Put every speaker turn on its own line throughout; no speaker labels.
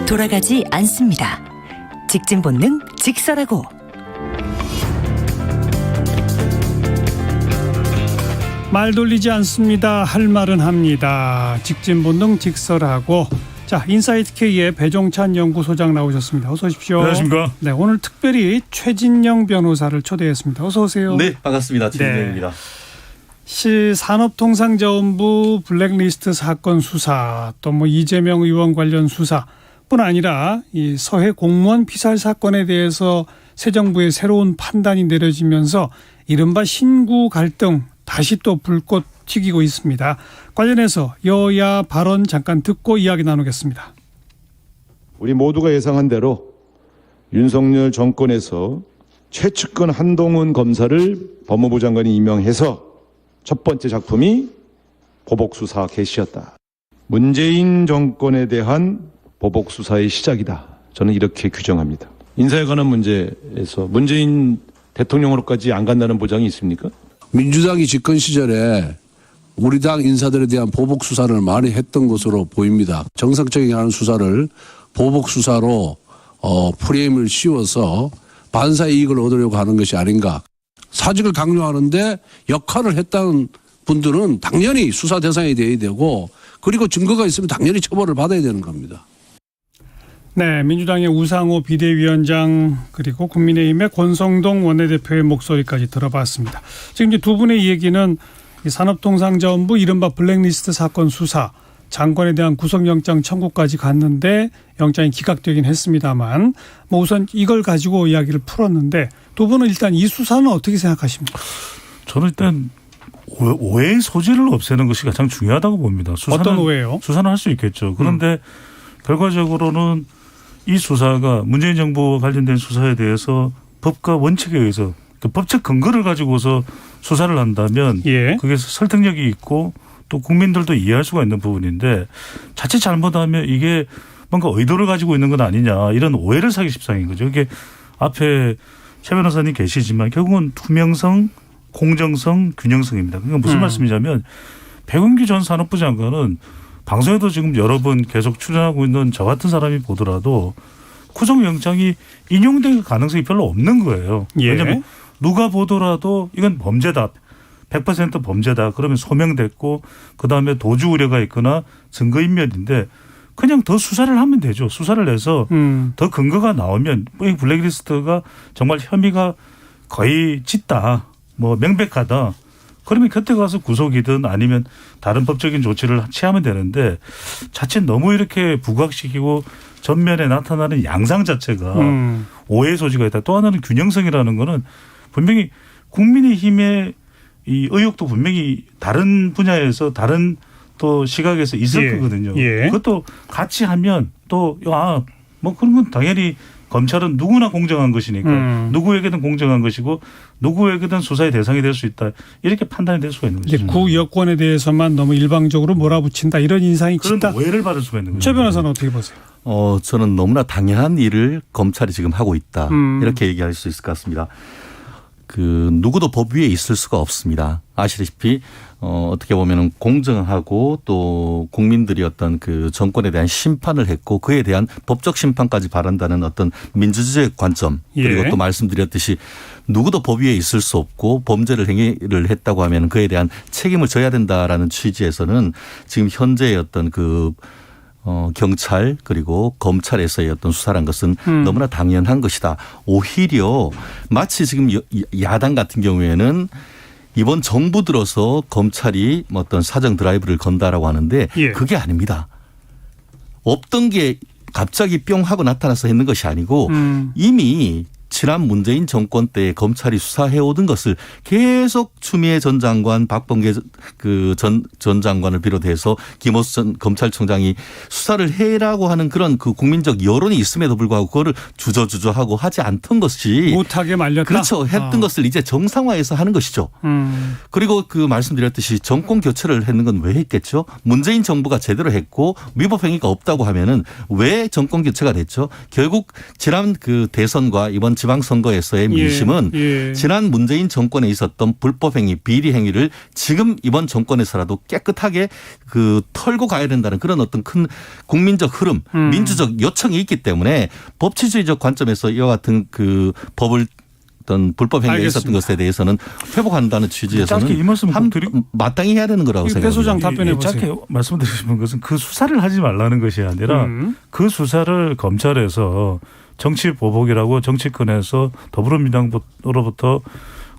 돌아가지 않습니다. 직진 본능 직설하고.
말 돌리지 않습니다. 할 말은 합니다. 직진 본능 직설하고. 자, 인사이트 K의 배종찬 연구소장 나오셨습니다. 어서 오십시오.
안녕하십니까.
네, 오늘 특별히 최진영 변호사를 초대했습니다. 어서 오세요.
네, 반갑습니다. 최진영입니다.
산업통상자원부 블랙리스트 사건 수사, 또 이재명 의원 관련 수사뿐 아니라 이 서해 공무원 피살 사건에 대해서 새 정부의 새로운 판단이 내려지면서 이른바 신구 갈등 다시 또 불꽃 튀기고 있습니다. 관련해서 여야 발언 잠깐 듣고 이야기 나누겠습니다.
우리 모두가 예상한 대로 윤석열 정권에서 최측근 한동훈 검사를 법무부 장관이 임명해서 첫 번째 작품이 보복수사 개시였다. 문재인 정권에 대한 보복수사의 시작이다. 저는 이렇게 규정합니다. 인사에 관한 문제에서 문재인 대통령으로까지 안 간다는 보장이 있습니까?
민주당이 집권 시절에 우리 당 인사들에 대한 보복 수사를 많이 했던 것으로 보입니다. 정상적인 하는 수사를 보복 수사로 프레임을 씌워서 반사의 이익을 얻으려고 하는 것이 아닌가. 사직을 강요하는데 역할을 했다는 분들은 당연히 수사 대상이 돼야 되고, 그리고 증거가 있으면 당연히 처벌을 받아야 되는 겁니다.
네, 민주당의 우상호 비대위원장 그리고 국민의힘의 권성동 원내대표의 목소리까지 들어봤습니다. 지금 이제 두 분의 얘기는 이 산업통상자원부 이른바 블랙리스트 사건 수사, 장관에 대한 구속영장 청구까지 갔는데 영장이 기각되긴 했습니다만 우선 이걸 가지고 이야기를 풀었는데 두 분은 일단 이 수사는 어떻게 생각하십니까?
저는 일단 오해의 소지를 없애는 것이 가장 중요하다고 봅니다. 수사는,
어떤 오해요?
수사는 할 수 있겠죠. 그런데 결과적으로는 이 수사가 문재인 정부와 관련된 수사에 대해서 법과 원칙에 의해서 그 법적 근거를 가지고서 수사를 한다면 그게 설득력이 있고 또 국민들도 이해할 수가 있는 부분인데 자칫 잘못하면 이게 뭔가 의도를 가지고 있는 건 아니냐 이런 오해를 사기 십상인 거죠. 이게 앞에 최 변호사님 계시지만 결국은 투명성, 공정성, 균형성입니다. 그러니까 무슨 말씀이냐면 백운기 전 산업부 장관은 방송에도 지금 여러 번 계속 출연하고 있는 저 같은 사람이 보더라도 구속영장이 인용될 가능성이 별로 없는 거예요. 왜냐하면 누가 보더라도 이건 범죄다. 100% 범죄다. 그러면 소명됐고 그다음에 도주 우려가 있거나 증거인멸인데 그냥 더 수사를 하면 되죠. 수사를 해서 더 근거가 나오면 이 블랙리스트가 정말 혐의가 거의 짙다. 명백하다. 그러면 그때 가서 구속이든 아니면 다른 법적인 조치를 취하면 되는데 자칫 너무 이렇게 부각시키고 전면에 나타나는 양상 자체가 오해의 소지가 있다. 또 하나는 균형성이라는 거는 분명히 국민의힘의 이 의혹도 분명히 다른 분야에서 다른 또 시각에서 있을 거거든요. 그것도 같이 하면 또 그런 건 당연히 검찰은 누구나 공정한 것이니까 누구에게든 공정한 것이고 누구에게든 수사의 대상이 될 수 있다. 이렇게 판단이 될 수가 있는 거죠.
구 여권에 대해서만 너무 일방적으로 몰아붙인다. 이런 인상이
그런
짙다.
오해를 받을 수가 있는 거죠.
최 변호사는 어떻게 보세요?
저는 너무나 당연한 일을 검찰이 지금 하고 있다. 이렇게 얘기할 수 있을 것 같습니다. 누구도 법 위에 있을 수가 없습니다. 아시다시피 어떻게 보면은 공정하고 또 국민들이 어떤 그 정권에 대한 심판을 했고 그에 대한 법적 심판까지 바란다는 어떤 민주주의적 관점 그리고 또 말씀드렸듯이 누구도 법 위에 있을 수 없고 범죄를 행위를 했다고 하면 그에 대한 책임을 져야 된다라는 취지에서는 지금 현재의 어떤 경찰 그리고 검찰에서의 어떤 수사란 것은 너무나 당연한 것이다. 오히려 마치 지금 야당 같은 경우에는 이번 정부 들어서 검찰이 어떤 사정 드라이브를 건다라고 하는데 그게 아닙니다. 없던 게 갑자기 뿅 하고 나타나서 했는 것이 아니고 이미 지난 문재인 정권 때 검찰이 수사해오던 것을 계속 추미애 전 장관, 박범계 전 장관을 비롯해서 김호수 전 검찰총장이 수사를 해라고 하는 그런 국민적 여론이 있음에도 불구하고 그거를 주저하고 하지 않던 것이
못하게 말렸다.
그렇죠. 했던 것을 이제 정상화해서 하는 것이죠. 그리고 말씀드렸듯이 정권 교체를 했는 건 왜 했겠죠? 문재인 정부가 제대로 했고 위법 행위가 없다고 하면은 왜 정권 교체가 됐죠? 결국 지난 대선과 이번 지방선거에서의 민심은
예.
지난 문재인 정권에 있었던 불법행위, 비리행위를 지금 이번 정권에서라도 깨끗하게 털고 가야 된다는 그런 어떤 큰 국민적 흐름, 민주적 요청이 있기 때문에 법치주의적 관점에서 이와 같은 법을 어떤 불법 행위가 있었던 것에 대해서는 회복한다는 취지에서는
짧게 이 말씀
마땅히 해야 되는 거라고
배 소장
생각합니다.
답변해 보세요.
짧게 말씀드리고 싶은 것은 그 수사를 하지 말라는 것이 아니라 그 수사를 검찰에서 정치 보복이라고 정치권에서 더불어민주당으로부터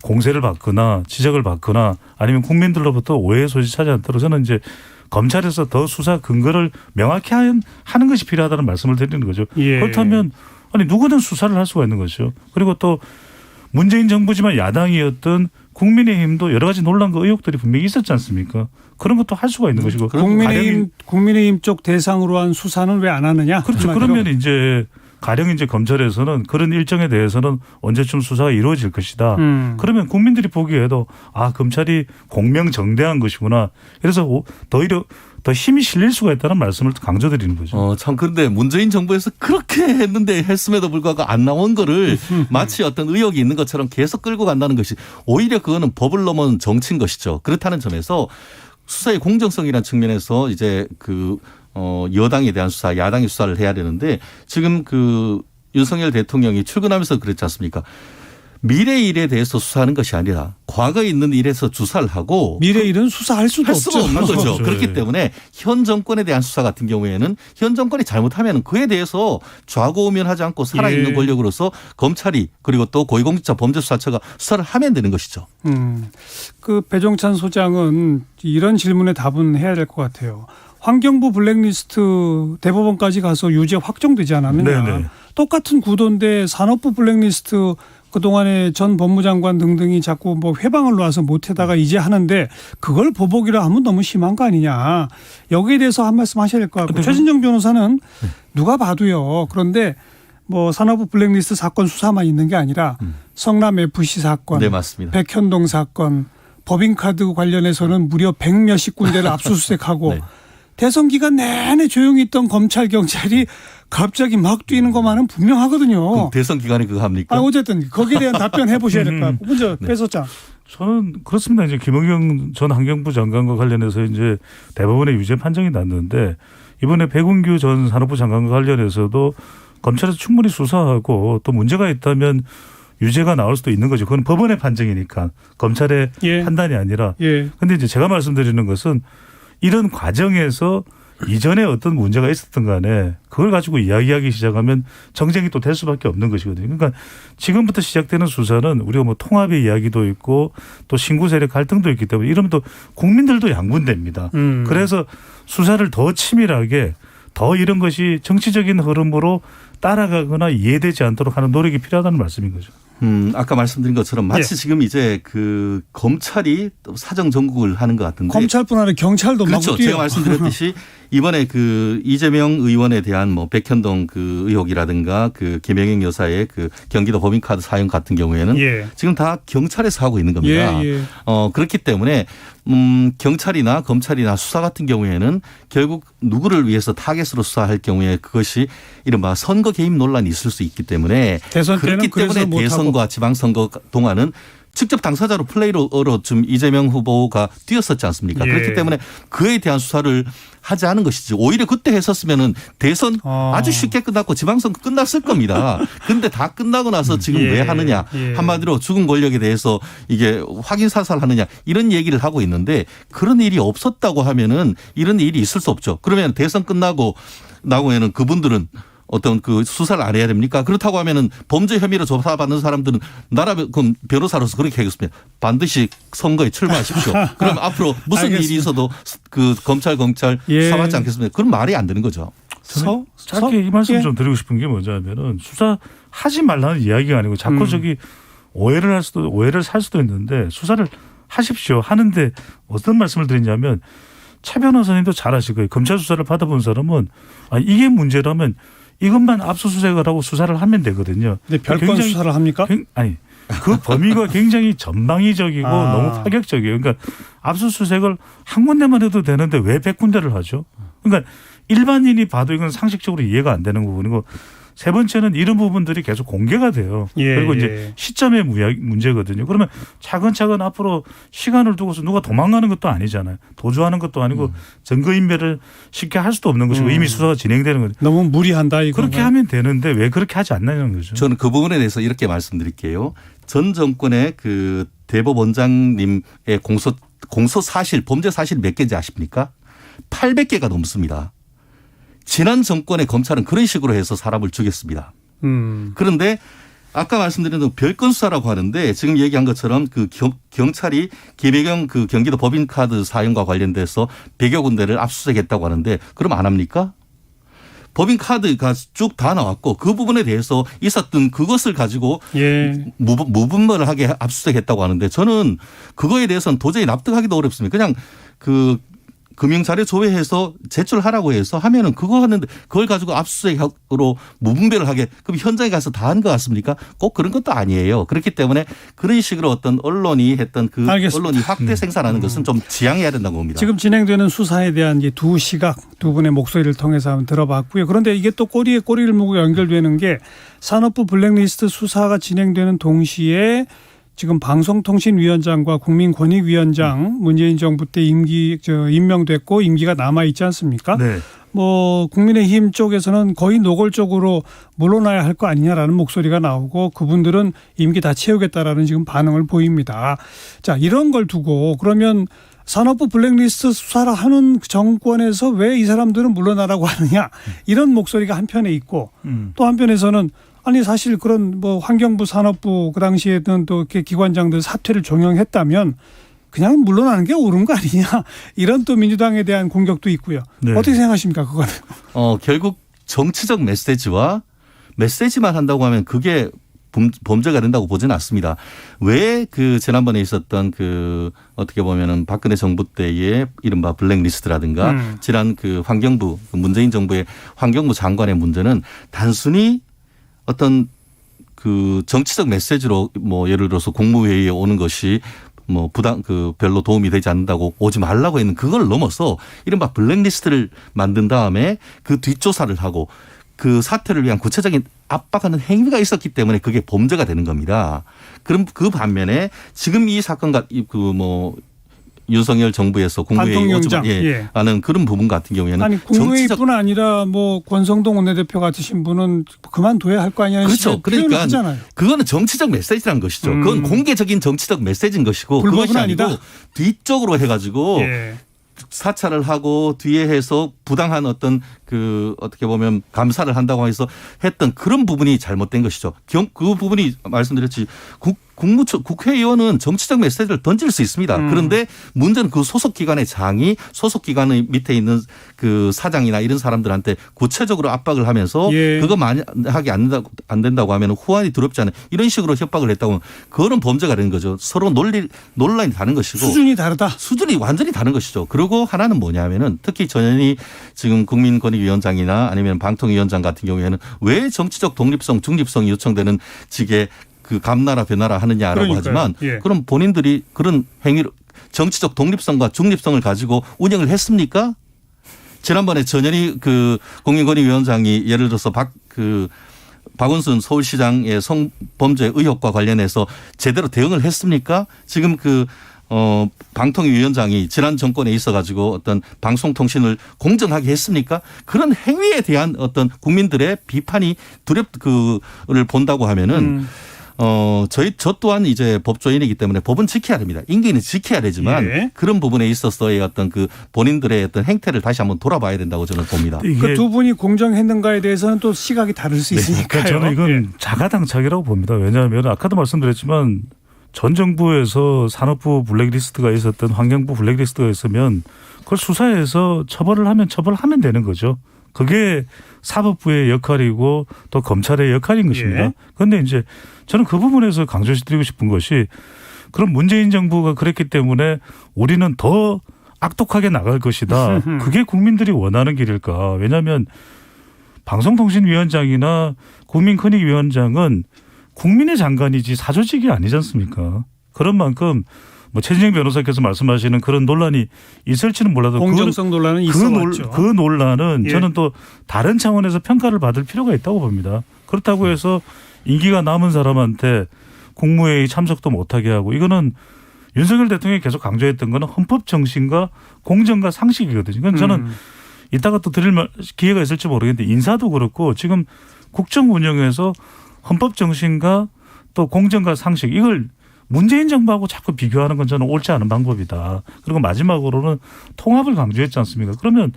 공세를 받거나 지적을 받거나 아니면 국민들로부터 오해의 소지 차지 않도록 저는 이제 검찰에서 더 수사 근거를 명확히 하는 것이 필요하다는 말씀을 드리는 거죠.
예.
그렇다면 아니 누구든 수사를 할 수가 있는 것이죠. 그리고 또 문재인 정부지만 야당이었던 국민의힘도 여러 가지 논란과 의혹들이 분명히 있었지 않습니까? 그런 것도 할 수가 있는 것이고.
국민의힘 쪽 대상으로 한 수사는 왜 안 하느냐?
그렇죠. 그러면 이제 가령 이제 검찰에서는 그런 일정에 대해서는 언제쯤 수사가 이루어질 것이다. 그러면 국민들이 보기에도 검찰이 공명정대한 것이구나. 그래서 더 힘이 실릴 수가 있다는 말씀을 강조드리는 거죠.
참 그런데 문재인 정부에서 그렇게 했음에도 불구하고 안 나온 거를 마치 어떤 의혹이 있는 것처럼 계속 끌고 간다는 것이 오히려 그거는 법을 넘은 정치인 것이죠. 그렇다는 점에서 수사의 공정성이라는 측면에서 이제 여당에 대한 수사, 야당이 수사를 해야 되는데 지금 윤석열 대통령이 출근하면서 그랬지 않습니까? 미래 일에 대해서 수사하는 것이 아니라 과거에 있는 일에서 수사를 하고
미래 일은 수사할 수가
없는 거죠.
그렇죠.
그렇기 때문에 현 정권에 대한 수사 같은 경우에는 현 정권이 잘못하면 그에 대해서 좌고우면하지 않고 살아있는 권력으로서 검찰이 그리고 또 고위공직자 범죄수사처가 수사를 하면 되는 것이죠.
배종찬 소장은 이런 질문에 답은 해야 될 것 같아요. 환경부 블랙리스트 대법원까지 가서 유죄 확정되지 않았느냐.
네네.
똑같은 구도인데 산업부 블랙리스트 그동안에 전 법무장관 등등이 자꾸 회방을 놓아서 못하다가 이제 하는데 그걸 보복이라 하면 너무 심한 거 아니냐. 여기에 대해서 한 말씀 하셔야 될 것 같고 최진정 변호사는 누가 봐도요. 그런데 산업부 블랙리스트 사건 수사만 있는 게 아니라 성남 FC 사건,
네, 맞습니다.
백현동 사건, 법인카드 관련해서는 무려 100몇십 군데를 압수수색하고
네.
대선 기간 내내 조용히 있던 검찰 경찰이 갑자기 막 뛰는 것만은 분명하거든요.
그럼 대선 기간에 그거 합니까?
어쨌든 거기에 대한 답변해 보셔야 될 것 같고. 먼저 배 소장.
저는 그렇습니다. 이제 김은경 전 환경부 장관과 관련해서 이제 대법원의 유죄 판정이 났는데 이번에 백운규 전 산업부 장관과 관련해서도 검찰에서 충분히 수사하고 또 문제가 있다면 유죄가 나올 수도 있는 거죠. 그건 법원의 판정이니까 검찰의 판단이 아니라. 그런데 이제 제가 말씀드리는 것은 이런 과정에서 이전에 어떤 문제가 있었던 간에 그걸 가지고 이야기하기 시작하면 정쟁이 또 될 수밖에 없는 것이거든요. 그러니까 지금부터 시작되는 수사는 우리가 통합의 이야기도 있고 또 신구 세력 갈등도 있기 때문에 이러면 또 국민들도 양분됩니다. 그래서 수사를 더 치밀하게 더 이런 것이 정치적인 흐름으로 따라가거나 이해되지 않도록 하는 노력이 필요하다는 말씀인 거죠.
아까 말씀드린 것처럼 마치 지금 이제 검찰이 사정 정국을 하는 것 같은데.
검찰뿐 아니라 경찰도
그렇죠.
막 뛰어요.
제가 말씀드렸듯이 이번에 이재명 의원에 대한 백현동 의혹이라든가 김영행 여사의 경기도 법인카드 사용 같은 경우에는 지금 다 경찰에서 하고 있는 겁니다. 그렇기 때문에 경찰이나 검찰이나 수사 같은 경우에는 결국 누구를 위해서 타겟으로 수사할 경우에 그것이 이른바 선거 개입 논란이 있을 수 있기 때문에
대선
그렇기 때문에 대선과 지방선거 동안은 직접 당사자로 플레이로 좀 이재명 후보가 뛰었었지 않습니까? 그렇기 때문에 그에 대한 수사를 하지 않은 것이지. 오히려 그때 했었으면은 대선 아주 쉽게 끝났고 지방선거 끝났을 겁니다. 그런데 다 끝나고 나서 지금 왜 하느냐. 한마디로 죽은 권력에 대해서 이게 확인 사살하느냐 이런 얘기를 하고 있는데 그런 일이 없었다고 하면은 이런 일이 있을 수 없죠. 그러면 대선 끝나고 나고에는 그분들은 어떤 수사를 안 해야 됩니까? 그렇다고 하면은 범죄 혐의로 조사받는 사람들은 그럼 변호사로서 그렇게 하겠습니다. 반드시 선거에 출마하십시오. 그럼 앞으로 무슨 일이 있어도 검찰 수사받지 않겠습니까? 그런 말이 안 되는 거죠.
저는 짧게 이 말씀 좀 드리고 싶은 게 뭐냐면은 수사하지 말라는 이야기가 아니고 자꾸 오해를 살 수도 있는데 수사를 하십시오. 하는데 어떤 말씀을 드리냐면 차 변호사님도 잘 아실 거예요. 검찰 수사를 받아본 사람은 이게 문제라면 이것만 압수수색을 하고 수사를 하면 되거든요.
근데 별건 수사를 합니까?
그 범위가 굉장히 전방위적이고 너무 파격적이에요. 그러니까 압수수색을 한 군데만 해도 되는데 왜 100군데를 하죠? 그러니까 일반인이 봐도 이건 상식적으로 이해가 안 되는 부분이고 세 번째는 이런 부분들이 계속 공개가 돼요.
예,
그리고
예.
이제 시점의 문제거든요. 그러면 차근차근 앞으로 시간을 두고서 누가 도망가는 것도 아니잖아요. 도주하는 것도 아니고 증거인멸을 쉽게 할 수도 없는 것이고 이미 수사가 진행되는 거죠.
너무 무리한다 이거.
그렇게 하면 되는데 왜 그렇게 하지 않느냐는 거죠.
저는 그 부분에 대해서 이렇게 말씀드릴게요. 전 정권의 그 대법원장님의 공소 사실, 범죄 사실 몇 개인지 아십니까? 800개가 넘습니다. 지난 정권의 검찰은 그런 식으로 해서 사람을 죽였습니다. 그런데 아까 말씀드린 별건 수사라고 하는데 지금 얘기한 것처럼 그 경찰이 김혜경 그 경기도 법인카드 사용과 관련돼서 100여 군데를 압수수색했다고 하는데 그럼 안 합니까? 법인카드가 쭉 다 나왔고 그 부분에 대해서 있었던 그것을 가지고
예.
무분별하게 압수수색했다고 하는데 저는 그거에 대해서는 도저히 납득하기도 어렵습니다. 그냥 그 금융자료 조회해서 제출하라고 해서 하면은 그거 하는데 그걸 가지고 압수수색으로 무분별하게 그럼 현장에 가서 다 한 것 같습니까? 꼭 그런 것도 아니에요. 그렇기 때문에 그런 식으로 어떤 언론이 했던 그
알겠습니다.
언론이 확대 생산하는 것은 좀 지양해야 된다고 봅니다.
지금 진행되는 수사에 대한 이제 두 시각 두 분의 목소리를 통해서 한번 들어봤고요. 그런데 이게 또 꼬리에 꼬리를 물고 연결되는 게 산업부 블랙리스트 수사가 진행되는 동시에 지금 방송통신위원장과 국민권익위원장 문재인 정부 때 임명됐고 임기가 남아 있지 않습니까?
네.
뭐 국민의힘 쪽에서는 거의 노골적으로 물러나야 할 거 아니냐라는 목소리가 나오고 그분들은 임기 다 채우겠다라는 지금 반응을 보입니다. 자, 이런 걸 두고 그러면 산업부 블랙리스트 수사를 하는 정권에서 왜 이 사람들은 물러나라고 하느냐 이런 목소리가 한편에 있고 또 한편에서는 아니 사실 그런 뭐 환경부 산업부 그 당시에는 또 이렇게 기관장들 사퇴를 종용했다면 그냥 물러나는 게 옳은 거 아니냐 이런 또 민주당에 대한 공격도 있고요.
네.
어떻게 생각하십니까 그거는?
결국 정치적 메시지와 메시지만 한다고 하면 그게 범죄가 된다고 보지는 않습니다. 왜 그 지난번에 있었던 그 어떻게 보면은 박근혜 정부 때의 이른바 블랙리스트라든가 지난 그 환경부 문재인 정부의 환경부 장관의 문제는 단순히 어떤 그 정치적 메시지로 뭐 예를 들어서 국무회의에 오는 것이 뭐 별로 도움이 되지 않는다고 오지 말라고 했는 그걸 넘어서 이른바 블랙리스트를 만든 다음에 그 뒷조사를 하고 그 사태를 위한 구체적인 압박하는 행위가 있었기 때문에 그게 범죄가 되는 겁니다. 그럼 그 반면에 지금 이 사건과 윤석열 정부에서 국무회의 오지만 하는 그런 부분 같은 경우에는
아니 국무회의뿐 아니라 뭐 권성동 원내대표 같으신 분은 그만둬야 할 거 아니냐는
그렇죠. 그러니까
하잖아요.
그거는 정치적 메시지라는 것이죠. 그건 공개적인 정치적 메시지인 것이고 그것이 아니고
아니다.
뒤쪽으로 해가지고 사찰을 하고 뒤에 해서 부당한 어떤 그 어떻게 보면 감사를 한다고 해서 했던 그런 부분이 잘못된 것이죠. 그 부분이 말씀드렸지 국회의원은 정치적 메시지를 던질 수 있습니다. 그런데 문제는 그 소속 기관의 장이 소속 기관의 밑에 있는 그 사장이나 이런 사람들한테 구체적으로 압박을 하면서 그거 만약에 안 된다고 하면 후환이 두렵지 않은 이런 식으로 협박을 했다고 하면 그거는 범죄가 되는 거죠. 서로 논란이 다른 것이고
수준이 다르다.
수준이 완전히 다른 것이죠. 그리고 하나는 뭐냐면은 특히 전현희 지금 국민권익위원장이나 아니면 방통위원장 같은 경우에는 왜 정치적 독립성, 중립성이 요청되는 직에 그 감나라 변나라 하느냐라고 하지만 그럼 본인들이 그런 행위를 정치적 독립성과 중립성을 가지고 운영을 했습니까? 지난번에 전현희 그 국민권익위원장이 예를 들어서 박원순 서울시장의 성범죄 의혹과 관련해서 제대로 대응을 했습니까? 지금 방통위원장이 지난 정권에 있어가지고 어떤 방송통신을 공정하게 했습니까? 그런 행위에 대한 어떤 국민들의 비판이 그를 본다고 하면은 저 또한 이제 법조인이기 때문에 법은 지켜야 됩니다. 임기는 지켜야 되지만 그런 부분에 있어서의 어떤 그 본인들의 어떤 행태를 다시 한번 돌아봐야 된다고 저는 봅니다.
그 두 분이 공정했는가에 대해서는 또 시각이 다를 수 있으니까요.
저는 이건 자가당착이라고 봅니다. 왜냐하면 아까도 말씀드렸지만 전 정부에서 산업부 블랙리스트가 있었던 환경부 블랙리스트가 있으면 그걸 수사해서 처벌을 하면 되는 거죠. 그게 사법부의 역할이고 또 검찰의 역할인 것입니다. 그런데 이제 저는 그 부분에서 강조드리고 싶은 것이 그럼 문재인 정부가 그랬기 때문에 우리는 더 악독하게 나갈 것이다. 그게 국민들이 원하는 길일까. 왜냐하면 방송통신위원장이나 국민권익위원장은 국민의 장관이지 사조직이 아니지 않습니까? 그런 만큼 뭐 최진영 변호사께서 말씀하시는 그런 논란이 있을지는 몰라도
공정성 논란은 있어왔죠.
그 논란은
예.
저는 또 다른 차원에서 평가를 받을 필요가 있다고 봅니다. 그렇다고 해서 임기가 남은 사람한테 국무회의 참석도 못하게 하고 이거는 윤석열 대통령이 계속 강조했던 거는 헌법 정신과 공정과 상식이거든요. 이건 저는 이따가 또 드릴 기회가 있을지 모르겠는데 인사도 그렇고 지금 국정 운영에서 헌법 정신과 또 공정과 상식 이걸 문재인 정부하고 자꾸 비교하는 건 저는 옳지 않은 방법이다. 그리고 마지막으로는 통합을 강조했지 않습니까? 그러면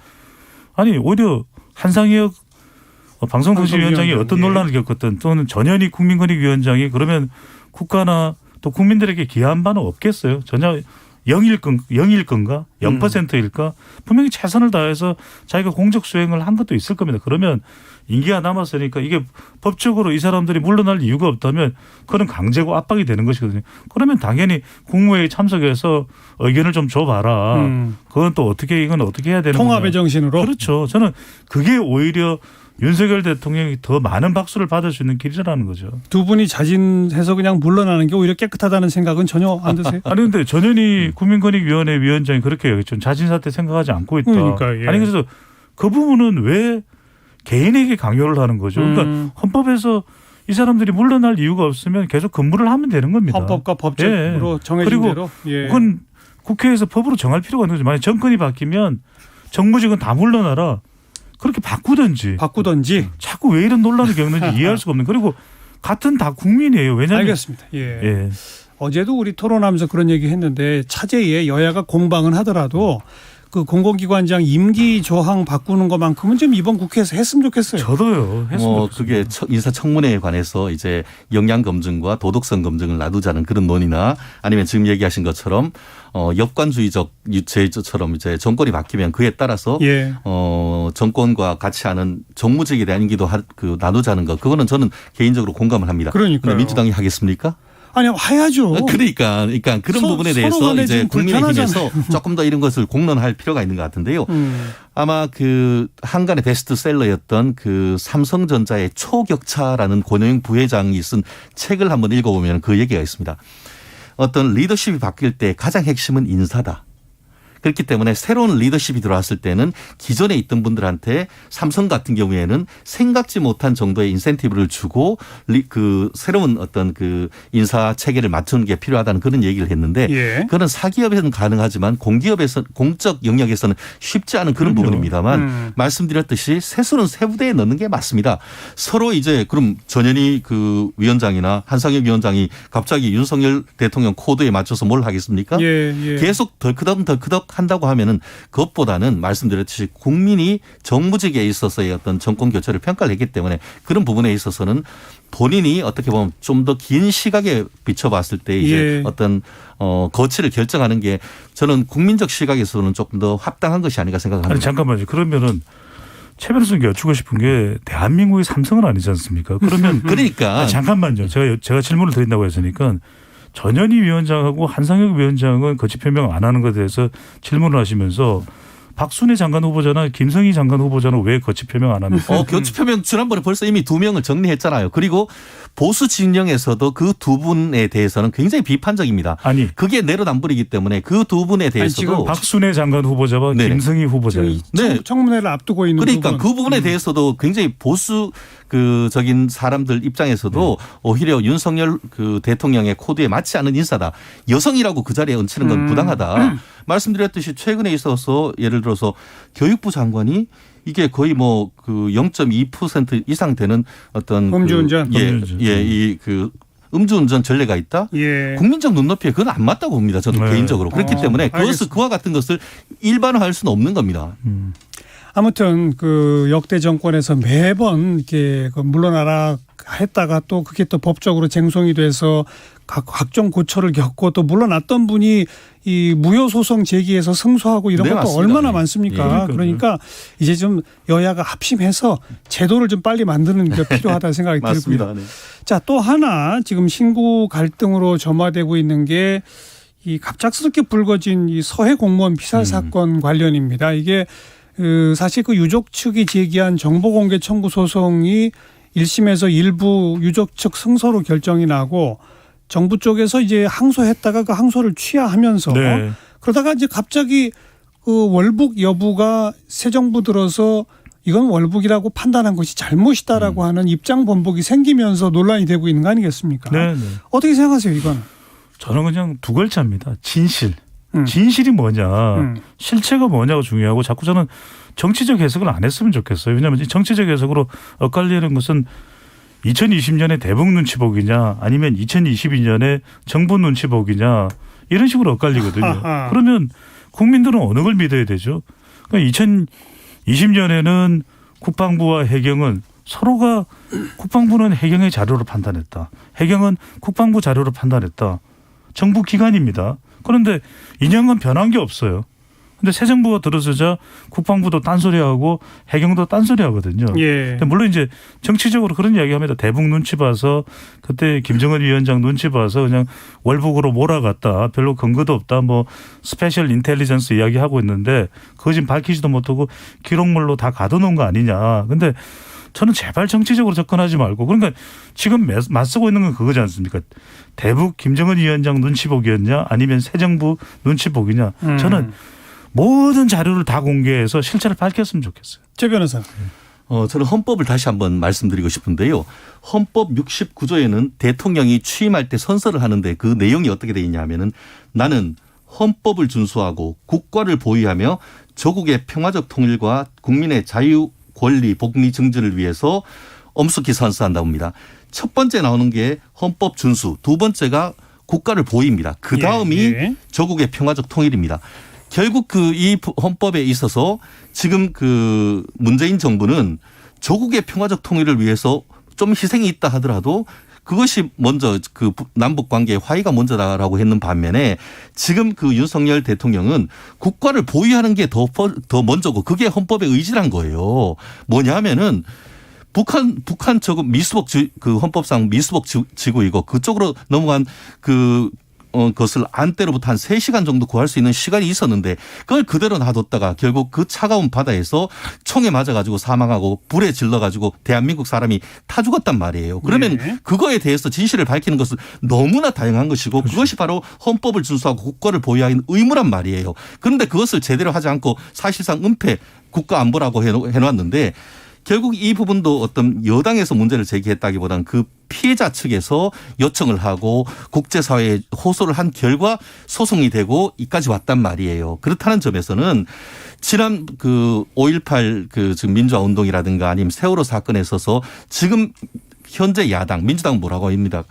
아니 오히려 한상혁 방송통신위원장이 어떤
예.
논란을 겪었든 또는 전현희 국민권익위원장이 그러면 국가나 또 국민들에게 기여한 바는 없겠어요. 전혀 0일건가 0%일까 분명히 최선을 다해서 자기가 공적 수행을 한 것도 있을 겁니다. 그러면 임기가 남았으니까 이게 법적으로 이 사람들이 물러날 이유가 없다면 그건 강제고 압박이 되는 것이거든요. 그러면 당연히 국무회의 참석해서 의견을 좀 줘봐라. 그건 또 어떻게 이건 어떻게 해야 되는
통합의
거냐.
정신으로.
그렇죠. 저는 그게 오히려 윤석열 대통령이 더 많은 박수를 받을 수 있는 길이라는 거죠.
두 분이 자진해서 그냥 물러나는 게 오히려 깨끗하다는 생각은 전혀 안 드세요?
아니 근데 전현희 국민권익위원회 위원장이 그렇게 얘기했죠. 자진사퇴 생각하지 않고 있다.
그러니까, 예.
아니 그래서 그 부분은 왜 개인에게 강요를 하는 거죠. 그러니까 헌법에서 이 사람들이 물러날 이유가 없으면 계속 근무를 하면 되는 겁니다.
헌법과 법적으로 정해진
그리고
대로. 예.
그건 국회에서 법으로 정할 필요가 있는 거죠. 만약 정권이 바뀌면 정무직은 다 물러나라. 그렇게 바꾸든지 자꾸 왜 이런 논란을 겪는지 이해할 수가 없는. 그리고 같은 다 국민이에요. 왜냐하면
알겠습니다. 예.
예.
어제도 우리 토론하면서 그런 얘기 했는데 차제에 여야가 공방은 하더라도 그 공공기관장 임기 조항 바꾸는 것만큼은 좀 이번 국회에서 했으면 좋겠어요.
저도요. 했으면
그게 인사청문회에 관해서 이제 역량 검증과 도덕성 검증을 놔두자는 그런 논의나 아니면 지금 얘기하신 것처럼 역관주의적 유체처럼 이제 정권이 바뀌면 그에 따라서
예.
정권과 같이 하는 정무직에 대한 임기도 나누자는 것 그거는 저는 개인적으로 공감을 합니다.
그러니까요.
근데 민주당이 하겠습니까?
아니 해야죠.
그러니까 그런 부분에
서로
대해서
간에
이제
지금
국민의힘에서 조금 더 이런 것을 공론할 필요가 있는 것 같은데요. 아마 그 한간의 베스트셀러였던 그 삼성전자의 초격차라는 권영용 부회장이 쓴 책을 한번 읽어보면 그 얘기가 있습니다. 어떤 리더십이 바뀔 때 가장 핵심은 인사다. 그렇기 때문에 새로운 리더십이 들어왔을 때는 기존에 있던 분들한테 삼성 같은 경우에는 생각지 못한 정도의 인센티브를 주고 그 새로운 어떤 그 인사 체계를 맞추는 게 필요하다는 그런 얘기를 했는데
예.
그런 사기업에서는 가능하지만 공기업에서 공적 영역에서는 쉽지 않은 그런 부분입니다만 말씀드렸듯이 세수는 새 부대에 넣는 게 맞습니다. 서로 이제 그럼 전현희 그 위원장이나 한상혁 위원장이 갑자기 윤석열 대통령 코드에 맞춰서 뭘 하겠습니까?
예.
계속 덜크덕 한다고 하면은 그것보다는 말씀드렸듯이 국민이 정무직에 있어서의 어떤 정권 교체를 평가를 했기 때문에 그런 부분에 있어서는 본인이 어떻게 보면 좀 더 긴 시각에 비춰봤을 때 이제
예.
어떤 거취를 결정하는 게 저는 국민적 시각에서는 조금 더 합당한 것이 아닌가 생각합니다.
아니 잠깐만요. 그러면은 최 변호사님께 여쭙고 싶은 게 대한민국의 삼성은 아니지 않습니까? 그러면
그러니까
잠깐만요. 제가 질문을 드린다고 했으니까 전현희 위원장하고 한상혁 위원장은 거취 표명 안 하는 것에 대해서 질문을 하시면서 박순애 장관 후보자나 김성희 장관 후보자는 왜 거취 표명 안 합니까?
거취 표명 지난번에 벌써 이미 2명을 정리했잖아요. 그리고 보수 진영에서도 그 두 분에 대해서는 굉장히 비판적입니다.
아니
그게 내로남불이기 때문에 그 두 분에 대해서도
지금
박순애 장관 후보자와
네네.
김성희 후보자.
네. 청문회를 앞두고 있는
그러니까
부분.
그 부분에 대해서도 굉장히 보수 적인 사람들 입장에서도 오히려 윤석열 그 대통령의 코드에 맞지 않은 인사다. 여성이라고 그 자리에 얹히는 건 부당하다. 말씀드렸듯이 최근에 있어서 예를 들어서 교육부 장관이 이게 거의 뭐 그 0.2% 이상 되는 어떤
음주운전.
음주운전 전례가 있다.
예.
국민적 눈높이에 그건 안 맞다고 봅니다. 저도
네.
개인적으로. 그렇기 때문에
알겠습니다.
그와 같은 것을 일반화할 수는 없는 겁니다.
아무튼 그 역대 정권에서 매번 이렇게 물러나라 했다가 또 그게 또 법적으로 쟁송이 돼서 각종 고초를 겪고 또 물러났던 분이 이 무효 소송 제기해서 승소하고 이런
네,
것도
맞습니다.
얼마나
네.
많습니까?
예,
그러니까 이제 좀 여야가 합심해서 제도를 좀 빨리 만드는 게 필요하다는 생각이 들고요.
맞습니다. 네.
자, 또 하나 지금 신구 갈등으로 점화되고 있는 게 이 갑작스럽게 불거진 이 서해 공무원 피살 사건 관련입니다. 이게 사실 그 유족 측이 제기한 정보공개 청구 소송이 1심에서 일부 유족 측 승소로 결정이 나고 정부 쪽에서 이제 항소했다가 그 항소를 취하하면서
네.
그러다가 이제 갑자기 그 월북 여부가 새 정부 들어서 이건 월북이라고 판단한 것이 잘못이다라고 하는 입장 번복이 생기면서 논란이 되고 있는 거 아니겠습니까?
네, 네.
어떻게 생각하세요, 이건?
저는 그냥 두 글자입니다. 진실. 진실이 뭐냐, 실체가 뭐냐가 중요하고 자꾸 저는 정치적 해석을 안 했으면 좋겠어요. 왜냐하면 정치적 해석으로 엇갈리는 것은 2020년에 대북 눈치 보기냐 아니면 2022년에 정부 눈치 보기냐 이런 식으로 엇갈리거든요.
아하.
그러면 국민들은 어느 걸 믿어야 되죠? 그러니까 2020년에는 국방부와 해경은 서로가 국방부는 해경의 자료로 판단했다. 해경은 국방부 자료로 판단했다. 정부 기관입니다. 그런데 2년간 변한 게 없어요. 근데 새 정부가 들어서자 국방부도 딴소리하고 해경도 딴소리하거든요.
예.
물론 이제 정치적으로 그런 이야기합니다. 대북 눈치 봐서 그때 김정은 위원장 눈치 봐서 그냥 월북으로 몰아갔다. 별로 근거도 없다. 뭐 스페셜 인텔리전스 이야기하고 있는데 그거 지금 밝히지도 못하고 기록물로 다 가둬놓은 거 아니냐. 근데 저는 제발 정치적으로 접근하지 말고 그러니까 지금 맞서고 있는 건 그거지 않습니까? 대북 김정은 위원장 눈치 보기였냐 아니면 새 정부 눈치 보기냐. 저는 모든 자료를 다 공개해서 실체를 밝혔으면 좋겠어요.
최 변호사.
저는 헌법을 다시 한번 말씀드리고 싶은데요. 헌법 69조에는 대통령이 취임할 때 선서를 하는데 그 내용이 어떻게 되어 있냐 하면은 나는 헌법을 준수하고 국가를 보위하며 조국의 평화적 통일과 국민의 자유 권리 복리 증진을 위해서 엄숙히 선서한다고 합니다. 첫 번째 나오는 게 헌법 준수, 두 번째가 국가를 보위입니다. 그 다음이
예.
조국의 평화적 통일입니다. 결국 이 헌법에 있어서 지금 문재인 정부는 조국의 평화적 통일을 위해서 좀 희생이 있다 하더라도 그것이 먼저 남북 관계의 화해가 먼저다라고 했는 반면에 지금 윤석열 대통령은 국가를 보위하는 게 더 먼저고 그게 헌법의 의지란 거예요. 뭐냐 하면은 북한 저거 미수복 헌법상 미수복 지구이고 그쪽으로 넘어간 그것을 안때로부터 한 3시간 정도 구할 수 있는 시간이 있었는데 그걸 그대로 놔뒀다가 결국 그 차가운 바다에서 총에 맞아가지고 사망하고 불에 질러가지고 대한민국 사람이 타 죽었단 말이에요. 그러면
네.
그거에 대해서 진실을 밝히는 것은 너무나 다양한 것이고 그것이 바로 헌법을 준수하고 국가를 보유하는 의무란 말이에요. 그런데 그것을 제대로 하지 않고 사실상 은폐 국가 안보라고 해놨는데 결국 이 부분도 어떤 여당에서 문제를 제기했다기보다는 그 피해자 측에서 요청을 하고 국제사회에 호소를 한 결과 소송이 되고 이까지 왔단 말이에요. 그렇다는 점에서는 지난 5.18 지금 민주화 운동이라든가 아니면 세월호 사건에 있어서 지금 현재 야당 민주당 뭐라고 합니다.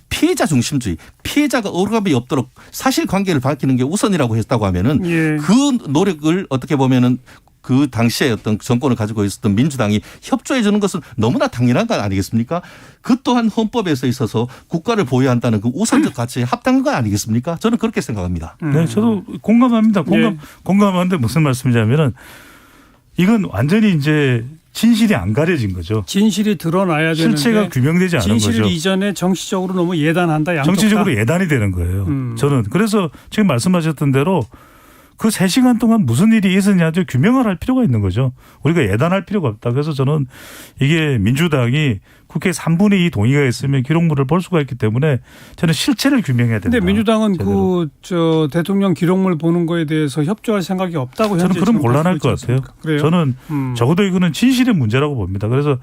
피해자 중심주의, 피해자가 억압이 없도록 사실관계를 밝히는 게 우선이라고 했다고 하면은
예.
그 노력을 어떻게 보면은 그 당시에 어떤 정권을 가지고 있었던 민주당이 협조해 주는 것은 너무나 당연한 것 아니겠습니까? 그 또한 헌법에서 있어서 국가를 보유한다는 그 우선적 가치에 합당한 것 아니겠습니까? 저는 그렇게 생각합니다.
네, 저도 공감합니다. 공감하는데 무슨 말씀이냐면은 이건 완전히 이제 진실이 안 가려진 거죠.
진실이 드러나야 되는데
실체가 규명되지 않은
진실
거죠.
이전에 정치적으로 너무 예단한다. 양쪽
정치적으로
다.
예단이 되는 거예요. 저는 그래서 지금 말씀하셨던 대로 그 3시간 동안 무슨 일이 있었냐도 규명을 할 필요가 있는 거죠. 우리가 예단할 필요가 없다. 그래서 저는 이게 민주당이 국회 3분의 2 동의가 있으면 기록물을 볼 수가 있기 때문에 저는 실체를 규명해야 된다.
근데 민주당은
제대로.
대통령 기록물 보는 거에 대해서 협조할 생각이 없다고
저는
현재
그럼
지금
곤란할
갖고
것
있지
같아요.
않습니까? 그래요?
저는 적어도 이거는 진실의 문제라고 봅니다. 그래서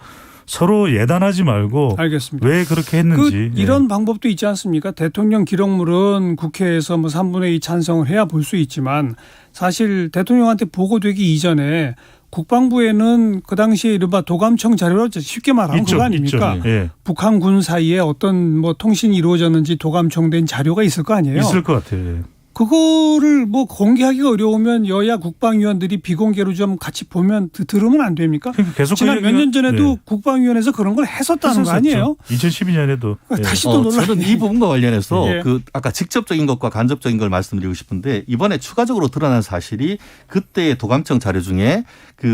서로 예단하지 말고
알겠습니다.
왜 그렇게 했는지.
이런 방법도 있지 않습니까? 대통령 기록물은 국회에서 3분의 2 찬성을 해야 볼 수 있지만 사실 대통령한테 보고되기 이전에 국방부에는 그 당시에 이른바 도감청 자료로 쉽게 말하면
있죠,
그거 아닙니까?
있죠. 예.
북한 군 사이에 어떤 통신이 이루어졌는지 도감청된 자료가 있을 거 아니에요?
있을 것 같아요.
그거를 어려우면 어려우면 여야 국방위원들이 비공개로 좀 같이 보면 들으면 안 됩니까?
그러니까 계속
지난 몇 년 전에도
네.
국방위원회에서 그런 걸 했었다는 거 아니에요?
2012년에도.
다시 또 논란이.
저는 이 부분과 관련해서
예.
아까 직접적인 것과 간접적인 걸 말씀드리고 싶은데 이번에 추가적으로 드러난 사실이 그때의 도감청 자료 중에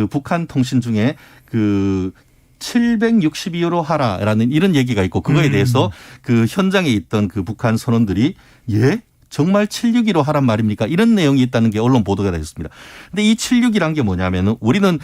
북한 통신 중에 762호로 하라라는 이런 얘기가 있고 그거에 대해서 현장에 있던 북한 선원들이 정말 762로 하란 말입니까? 이런 내용이 있다는 게 언론 보도가 되었습니다. 근데 이 762란 게 뭐냐면은 우리는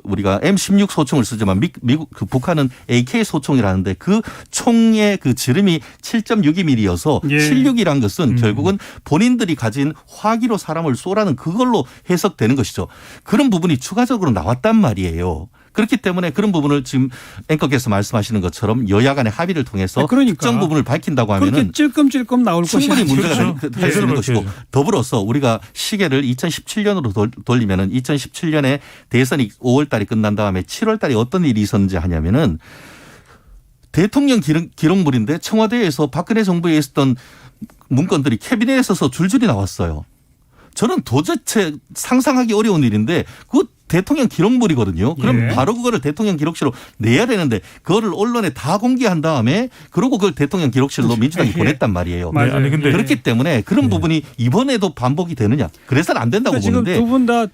우리가 M16 소총을 쓰지만 미국 북한은 AK 소총이라는데 그 총의 그 지름이 7.62mm여서
예.
76이란 것은 결국은 본인들이 가진 화기로 사람을 쏘라는 그걸로 해석되는 것이죠. 그런 부분이 추가적으로 나왔단 말이에요. 그렇기 때문에 그런 부분을 지금 앵커께서 말씀하시는 것처럼 여야 간의 합의를 통해서
그러니까.
특정 부분을 밝힌다고 하면은
그렇게 찔끔찔끔 나올 것이
충분히
아니죠.
문제가
그렇죠.
될 수 있는
해결을
것이고 더불어서 우리가 시계를 2017년으로 돌리면은 2017년에 대선이 5월 달에 끝난 다음에 7월 달에 어떤 일이 있었는지 하냐면은 대통령 기록물인데 청와대에서 박근혜 정부에 있었던 문건들이 캐비넷에 있어서 줄줄이 나왔어요. 저는 도대체 상상하기 어려운 일인데 그 대통령 기록물이거든요. 그럼
예.
바로 그거를 대통령 기록실로 내야 되는데 그거를 언론에 다 공개한 다음에 그러고 그걸 대통령 기록실로 민주당이
예.
보냈단 말이에요.
맞아요.
아니, 근데
그렇기 때문에 그런 부분이 이번에도 반복이 되느냐. 그래서는 안 된다고
그러니까 지금
보는데.
두 분 다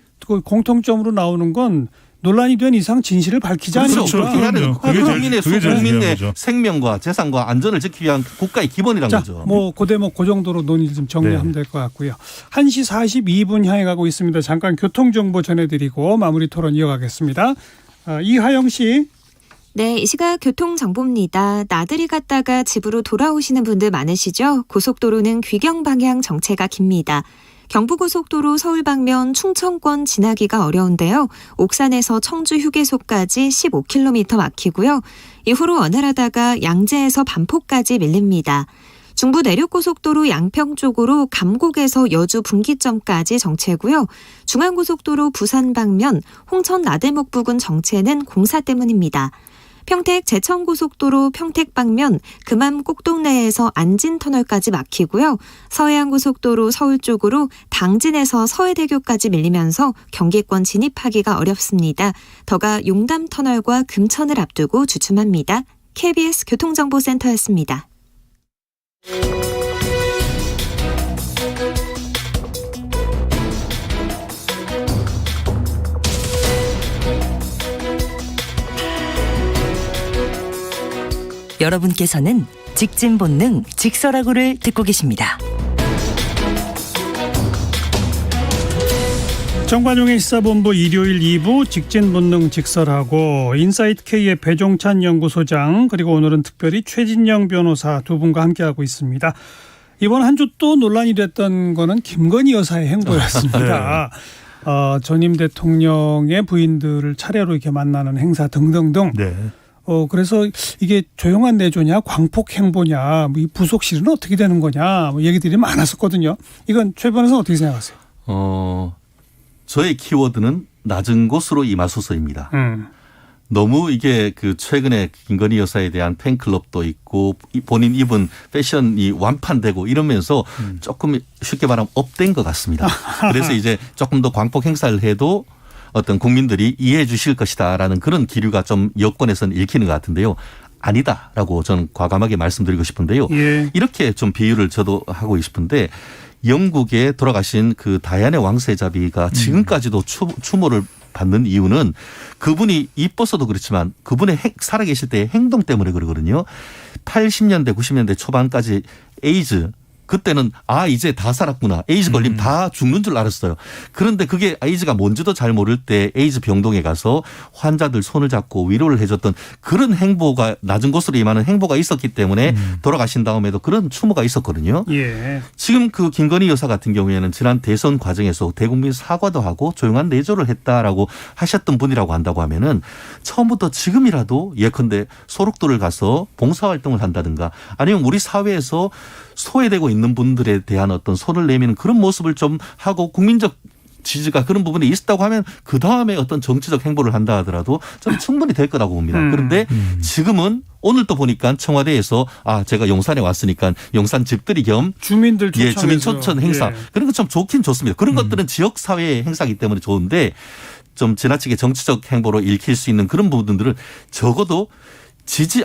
공통점으로 나오는 건 논란이 된 이상 진실을 밝히지 않으니까.
그렇죠.
그렇게 해야 되는
그게 제일-
국민의
그게 제일 중요한
국민의
거죠.
생명과 재산과 안전을 지키기 위한 국가의 기본이란
자,
거죠.
그 대목 그 정도로 논의를 좀 정리하면 될 것 같고요. 1시 42분 향해 가고 있습니다. 잠깐 교통정보 전해드리고 마무리 토론 이어가겠습니다. 이하영 씨.
네, 이 시각 교통정보입니다. 나들이 갔다가 집으로 돌아오시는 분들 많으시죠? 고속도로는 귀경 방향 정체가 깁니다. 경부고속도로 서울 방면 충청권 지나기가 어려운데요. 옥산에서 청주 휴게소까지 15km 막히고요. 이후로 원활하다가 양재에서 반포까지 밀립니다. 중부 내륙고속도로 양평 쪽으로 감곡에서 여주 분기점까지 정체고요. 중앙고속도로 부산 방면 홍천 나대목 부근 정체는 공사 때문입니다. 평택 제천고속도로 평택 방면 금암 꼭동내에서 안진터널까지 막히고요. 서해안고속도로 서울 쪽으로 당진에서 서해대교까지 밀리면서 경기권 진입하기가 어렵습니다. 더가 용담터널과 금천을 앞두고 주춤합니다. KBS 교통정보센터였습니다.
여러분께서는 직진 본능 직설하고를 듣고 계십니다.
정관용의 시사본부 일요일 2부 직진 본능 직설하고 인사이트 K의 배종찬 연구소장 그리고 오늘은 특별히 최진영 변호사 두 분과 함께하고 있습니다. 이번 한 주 또 논란이 됐던 거는 김건희 여사의 행보였습니다. 전임 대통령의 부인들을 차례로 이렇게 만나는 행사 등등등.
네.
그래서 이게 조용한 내조냐 광폭 행보냐 이 부속실은 어떻게 되는 거냐 얘기들이 많았었거든요. 이건 최 변호사 어떻게 생각하세요?
저의 키워드는 낮은 곳으로 임하소서입니다. 너무 이게 최근에 김건희 여사에 대한 팬클럽도 있고 본인 입은 패션이 완판되고 이러면서 조금 쉽게 말하면 업된 것 같습니다. 그래서 이제 조금 더 광폭 행사를 해도 어떤 국민들이 이해해 주실 것이다라는 그런 기류가 좀 여권에서는 읽히는 것 같은데요. 아니다라고 저는 과감하게 말씀드리고 싶은데요.
예.
이렇게 좀 비유를 저도 하고 싶은데 영국에 돌아가신 그 다이아나 왕세자비가 지금까지도 추모를 받는 이유는 그분이 이뻐서도 그렇지만 그분의 살아계실 때의 행동 때문에 그러거든요. 80년대 90년대 초반까지 에이즈 그때는 이제 다 살았구나. 에이즈 걸리면 다 죽는 줄 알았어요. 그런데 그게 에이즈가 뭔지도 잘 모를 때 에이즈 병동에 가서 환자들 손을 잡고 위로를 해줬던 그런 행보가 낮은 곳으로 임하는 행보가 있었기 때문에 돌아가신 다음에도 그런 추모가 있었거든요.
예.
지금 김건희 여사 같은 경우에는 지난 대선 과정에서 대국민 사과도 하고 조용한 내조를 했다라고 하셨던 분이라고 한다고 하면은 처음부터 지금이라도 예컨대 소록도를 가서 봉사활동을 한다든가 아니면 우리 사회에서 소외되고 있는 분들에 대한 어떤 손을 내미는 그런 모습을 좀 하고 국민적 지지가 그런 부분이 있었다고 하면 그다음에 어떤 정치적 행보를 한다 하더라도 저는 충분히 될 거라고 봅니다. 그런데 지금은 오늘 또 보니까 청와대에서 제가 용산에 왔으니까 용산 집들이 겸
주민들 초청해서.
주민 초청 행사
예.
그런 거 참 좋긴 좋습니다. 그런 것들은 지역 사회의 행사이기 때문에 좋은데 좀 지나치게 정치적 행보로 읽힐 수 있는 그런 부분들은 적어도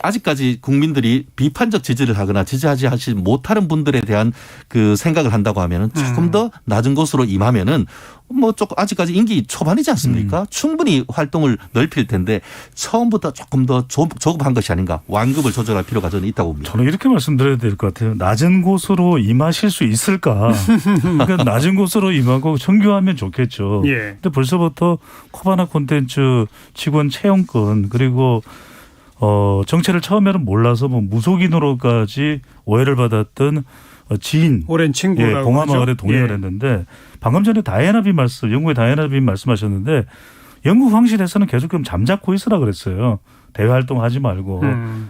아직까지 국민들이 비판적 지지를 하거나 지지하지 못하는 분들에 대한 그 생각을 한다고 하면은 조금 더 낮은 곳으로 임하면은 뭐 조금 아직까지 임기 초반이지 않습니까? 충분히 활동을 넓힐 텐데 처음부터 조금 더 조급한 것이 아닌가. 완급을 조절할 필요가 저는 있다고 봅니다.
저는 이렇게 말씀드려야 될 것 같아요. 낮은 곳으로 임하실 수 있을까? 그러니까 낮은 곳으로 임하고 정규하면 좋겠죠.
예.
근데 벌써부터 코바나 콘텐츠 직원 채용권 그리고 정체를 처음에는 몰라서 뭐 무속인으로까지 오해를 받았던 지인,
오랜 친구라고
봉화마을에
하죠.
동행을
예. 했는데
방금 전에 다이애나빈 영국의 다이애나빈 말씀하셨는데 영국 황실에서는 계속 좀 잠자코 있으라 그랬어요. 대외 활동하지 말고.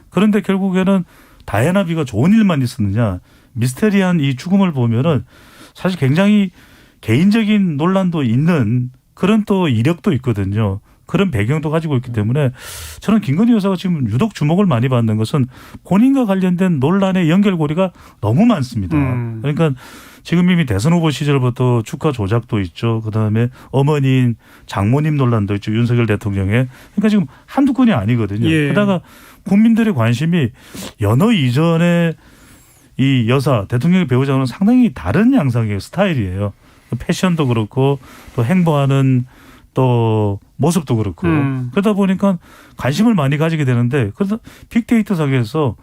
그런데 결국에는 다이애나비가 좋은 일만 있었느냐. 미스테리한 이 죽음을 보면은 사실 굉장히 개인적인 논란도 있는 그런 또 이력도 있거든요. 그런 배경도 가지고 있기 때문에 저는 김건희 여사가 지금 유독 주목을 많이 받는 것은 본인과 관련된 논란의 연결고리가 너무 많습니다. 그러니까 지금 이미 대선 후보 시절부터 주가 조작도 있죠. 그다음에 어머니인 장모님 논란도 있죠. 윤석열 대통령의. 그러니까 지금 한두 건이 아니거든요.
예.
게다가 국민들의 관심이 연호 이전에 이 여사 대통령의 배우자는 상당히 다른 양상의 스타일이에요. 패션도 그렇고 또 행보하는 또 모습도 그렇고 그러다 보니까 관심을 많이 가지게 되는데 그래서 빅데이터 상에서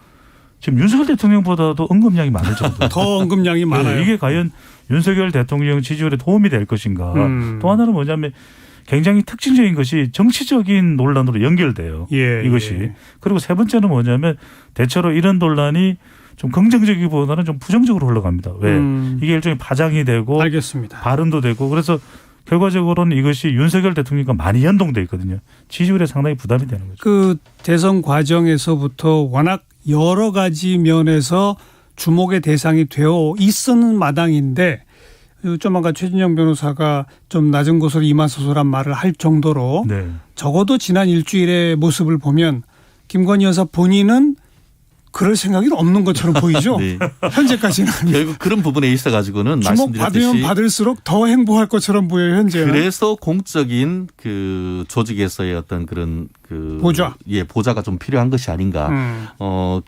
지금 윤석열 대통령보다도 언급량이 많을 정도.
더 언급량이 많아요.
이게 과연 윤석열 대통령 지지율에 도움이 될 것인가. 또 하나는 뭐냐면 굉장히 특징적인 것이 정치적인 논란으로 연결돼요.
예,
이것이.
예.
그리고 세 번째는 뭐냐면 대체로 이런 논란이 좀 긍정적이기보다는 좀 부정적으로 흘러갑니다. 왜? 이게 일종의 파장이 되고
알겠습니다.
발언도 되고 그래서 결과적으로는 이것이 윤석열 대통령과 많이 연동돼 있거든요. 지지율에 상당히 부담이 되는 거죠.
그 대선 과정에서부터 워낙 여러 가지 면에서 주목의 대상이 되어 있었는 마당인데 좀 아까 최진영 변호사가 좀 낮은 곳으로 임하소서란 말을 할 정도로
네.
적어도 지난 일주일의 모습을 보면 김건희 여사 본인은 그럴 생각이 없는 것처럼 보이죠.
네.
현재까지는.
결국 그런 부분에 있어 가지고는
주목 받으면
말씀드렸듯이
받을수록 더 행보할 것처럼 보여요. 현재는.
그래서 공적인 그 조직에서의 어떤 그런 그 보좌가 좀 필요한 것이 아닌가.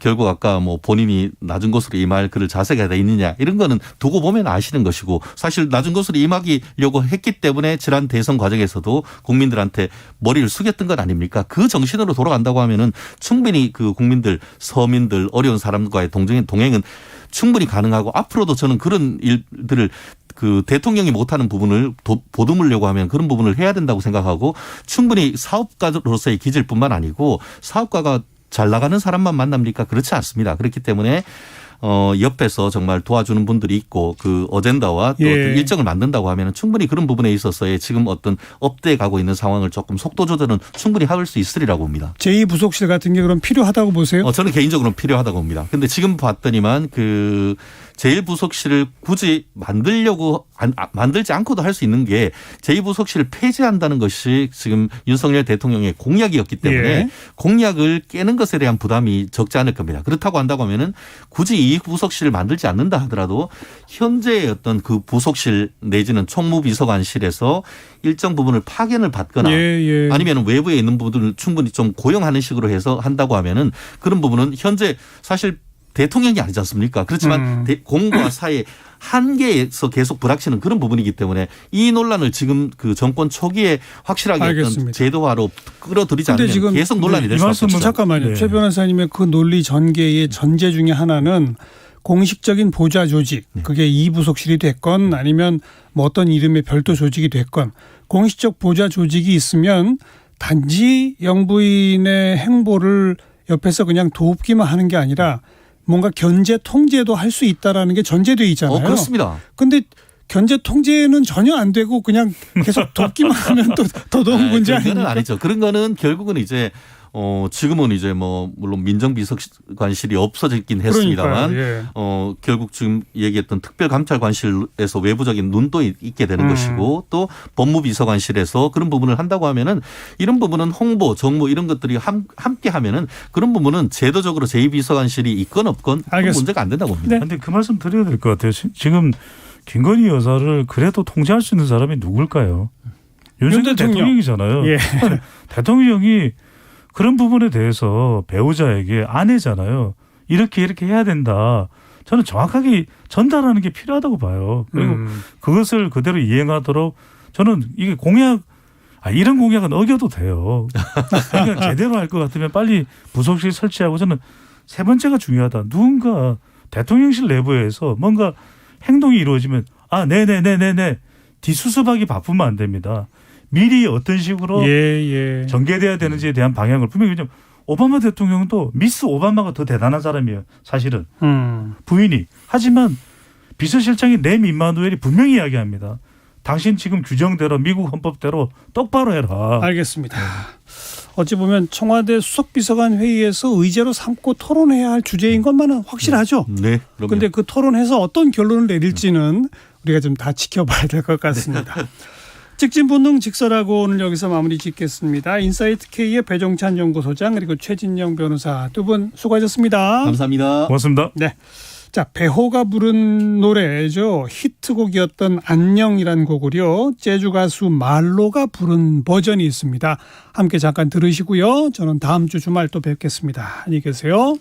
결국 아까 뭐 본인이 낮은 곳으로 임할 그럴 자세가 돼 있느냐 이런 거는 두고 보면 아시는 것이고 사실 낮은 곳으로 임하려고 했기 때문에 지난 대선 과정에서도 국민들한테 머리를 숙였던 것 아닙니까? 그 정신으로 돌아간다고 하면은 충분히 그 국민들 서민들 어려운 사람과의 동행은 충분히 가능하고 앞으로도 저는 그런 일들을 그 대통령이 못하는 부분을 보듬으려고 하면 그런 부분을 해야 된다고 생각하고 충분히 사업가로서의 기질뿐만 아니고 사업가가 잘 나가는 사람만 만납니까? 그렇지 않습니다. 그렇기 때문에 옆에서 정말 도와주는 분들이 있고 그 어젠다와 또 어떤 일정을 만든다고 하면 충분히 그런 부분에 있어서의 지금 어떤 업대에 가고 있는 상황을 조금 속도 조절은 충분히 할 수 있으리라고 봅니다.
제2부속실 같은 게 그럼 필요하다고 보세요?
저는 개인적으로는 필요하다고 봅니다. 근데 지금 봤더니만 그 제1부속실을 굳이 만들지 않고도 할 수 있는 게 제2부속실을 폐지한다는 것이 지금 윤석열 대통령의 공약이었기 때문에 공약을 깨는 것에 대한 부담이 적지 않을 겁니다. 그렇다고 한다고 하면은 굳이 이 부속실을 만들지 않는다 하더라도 현재의 어떤 그 부속실 내지는 총무비서관실에서 일정 부분을 파견을 받거나 아니면 외부에 있는 부분을 충분히 좀 고용하는 식으로 해서 한다고 하면은 그런 부분은 현재 사실 대통령이 아니지 않습니까? 그렇지만 공과 사의 한계에서 계속 불확실한 그런 부분이기 때문에 이 논란을 지금 그 정권 초기에 확실하게 어떤 제도화로 끌어들이지 않으면 지금 계속 논란이 될 수밖에 없습니다.
잠깐만요. 최 변호사님의 그 논리 전개의 전제 중에 하나는 공식적인 보좌 조직, 그게 2부속실이 됐건 아니면 뭐 어떤 이름의 별도 조직이 됐건 공식적 보좌 조직이 있으면 단지 영부인의 행보를 옆에서 그냥 돕기만 하는 게 아니라 뭔가 견제 통제도 할 수 있다라는 게 전제되어 있잖아요.
그렇습니다.
그런데 견제 통제는 전혀 안 되고 그냥 계속 돕기만 하면 또 더더욱 문제 아닙니까?
그건 아니죠. 그런 거는 결국은 이제 지금은 이제 뭐 물론 민정비서관실이 없어졌긴 했습니다만 결국 지금 얘기했던 특별감찰관실에서 외부적인 눈도 있게 되는 것이고 또 법무비서관실에서 그런 부분을 한다고 하면은 이런 부분은 홍보, 정무 이런 것들이 함께 하면은 그런 부분은 제도적으로 제2비서관실이 있건 없건 그런 문제가 안 된다고 봅니다.
그런데 그 말씀 드려야 될 것 같아요. 지금 김건희 여사를 그래도 통제할 수 있는 사람이 누굴까요? 윤석열 대통령이잖아요. 대통령이 그런 부분에 대해서 배우자에게 아내잖아요. 이렇게 해야 된다. 저는 정확하게 전달하는 게 필요하다고 봐요. 그리고 그것을 그대로 이행하도록 저는 이게 이런 공약은 어겨도 돼요. 그러니까 제대로 할 것 같으면 빨리 부속실 설치하고 저는 세 번째가 중요하다. 누군가 대통령실 내부에서 뭔가 행동이 이루어지면 네네네네네 뒷수습하기 바쁘면 안 됩니다. 미리 어떤 식으로 전개돼야 되는지에 대한 방향을 분명히 오바마 대통령도 미스 오바마가 더 대단한 사람이에요. 사실은 부인이. 하지만 비서실장인 램 임마누엘이 분명히 이야기합니다. 당신 지금 규정대로 미국 헌법대로 똑바로 해라.
알겠습니다. 어찌 보면 청와대 수석비서관 회의에서 의제로 삼고 토론해야 할 주제인 것만은 확실하죠.
네.
그런데 그 토론에서 어떤 결론을 내릴지는 우리가 좀 다 지켜봐야 될 것 같습니다. 직진본능 직설하고 오늘 여기서 마무리 짓겠습니다. 인사이트 K의 배종찬 연구소장 그리고 최진영 변호사 두 분 수고하셨습니다.
감사합니다.
고맙습니다.
네. 자, 배호가 부른 노래죠. 히트곡이었던 안녕이란 곡을요. 재즈 가수 말로가 부른 버전이 있습니다. 함께 잠깐 들으시고요. 저는 다음 주 주말 또 뵙겠습니다. 안녕히 계세요.